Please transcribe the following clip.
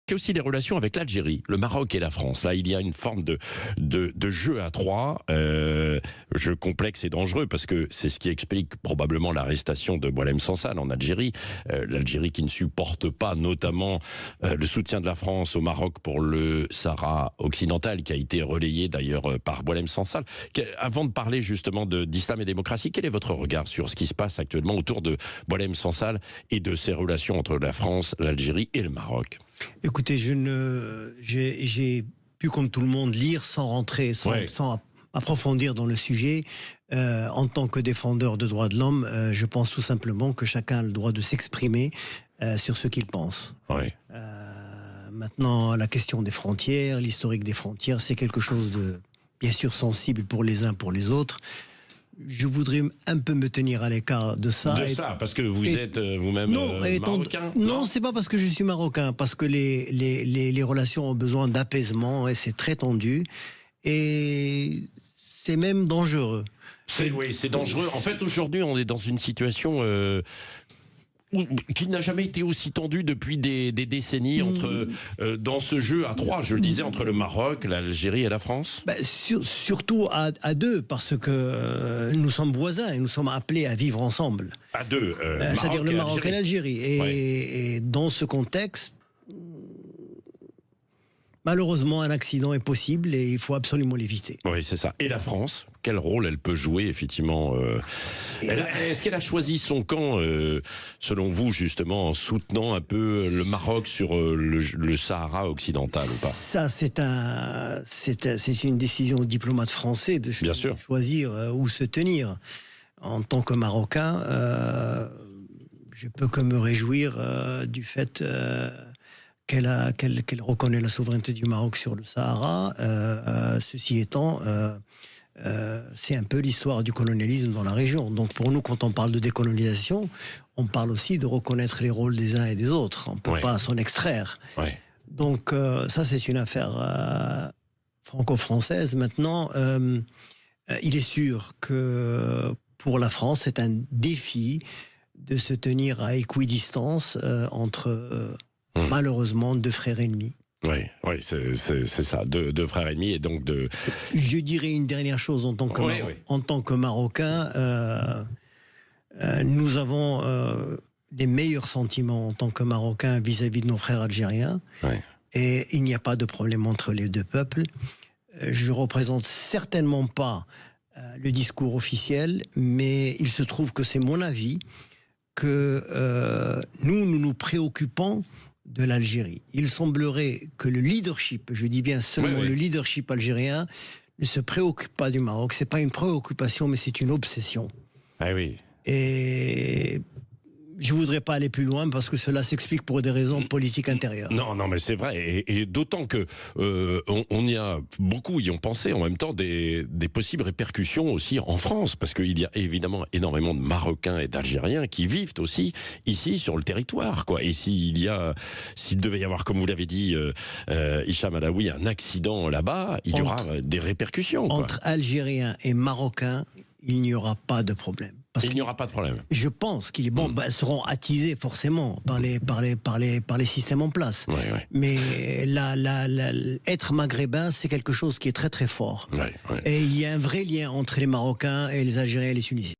Il y a aussi les relations avec l'Algérie, le Maroc et la France. Là, il y a une forme de jeu à trois, jeu complexe et dangereux, parce que c'est ce qui explique probablement l'arrestation de Boualem Sansal en Algérie. L'Algérie qui ne supporte pas notamment le soutien de la France au Maroc pour le Sahara occidental, qui a été relayé d'ailleurs par Boualem Sansal. Avant de parler justement d'islam et démocratie, quel est votre regard sur ce qui se passe actuellement autour de Boualem Sansal et de ces relations entre la France, l'Algérie et le Maroc? Écoutez, j'ai pu, comme tout le monde, lire sans rentrer, sans approfondir dans le sujet. En tant que défendeur de droits de l'homme, je pense tout simplement que chacun a le droit de s'exprimer sur ce qu'il pense. Oui. Maintenant, la question des frontières, l'historique des frontières, c'est quelque chose de, bien sûr, sensible pour les uns, pour les autres. Je voudrais un peu me tenir à l'écart de ça. Parce que vous êtes vous-même marocain? Non, c'est pas parce que je suis marocain, parce que les relations ont besoin d'apaisement et c'est très tendu. Et c'est même dangereux. Oui, c'est dangereux. En fait, aujourd'hui, on est dans une situation qui n'a jamais été aussi tendue depuis des décennies dans ce jeu à trois, je le disais, entre le Maroc, l'Algérie et la France. Surtout à deux, parce que nous sommes voisins et nous sommes appelés à vivre ensemble. À deux, c'est-à-dire le Maroc et l'Algérie. Et dans ce contexte, malheureusement, un accident est possible et il faut absolument l'éviter. Oui, c'est ça. Et la France, quel rôle elle peut jouer, effectivement Est-ce qu'elle a choisi son camp, selon vous, justement, en soutenant un peu le Maroc sur le Sahara occidental ou pas? Ça, c'est une décision aux diplomates français de choisir où se tenir. En tant que Marocain, je peux que me réjouir du fait qu'elle reconnaît la souveraineté du Maroc sur le Sahara. Ceci étant, c'est un peu l'histoire du colonialisme dans la région. Donc pour nous, quand on parle de décolonisation, on parle aussi de reconnaître les rôles des uns et des autres. On ne peut pas s'en extraire. Donc ça, c'est une affaire franco-française. Maintenant, il est sûr que pour la France, c'est un défi de se tenir à équidistance entre... malheureusement, deux frères ennemis. Oui, c'est ça, deux frères ennemis et donc de... Je dirais une dernière chose en tant que Marocain. Nous avons les meilleurs sentiments en tant que Marocains vis-à-vis de nos frères algériens. Et il n'y a pas de problème entre les deux peuples. Je ne représente certainement pas le discours officiel, mais il se trouve que c'est mon avis que nous nous préoccupons de l'Algérie. Il semblerait que le leadership, je dis bien seulement le leadership algérien, ne se préoccupe pas du Maroc. C'est pas une préoccupation, mais c'est une obsession. Ah oui. Et je voudrais pas aller plus loin parce que cela s'explique pour des raisons politiques intérieures. Non, mais c'est vrai. Et d'autant que on y a beaucoup y ont pensé en même temps des possibles répercussions aussi en France, parce qu'il y a évidemment énormément de Marocains et d'Algériens qui vivent aussi ici sur le territoire, quoi. Et s'il devait y avoir, comme vous l'avez dit, Hicham Alaoui, un accident là-bas, il y aura des répercussions. Entre Algériens et Marocains, il n'y aura pas de problème. Il n'y aura pas de problème. Je pense qu'ils seront attisés forcément par les systèmes en place. Mais être maghrébin, c'est quelque chose qui est très très fort. Et il y a un vrai lien entre les Marocains et les Algériens et les Tunisiens.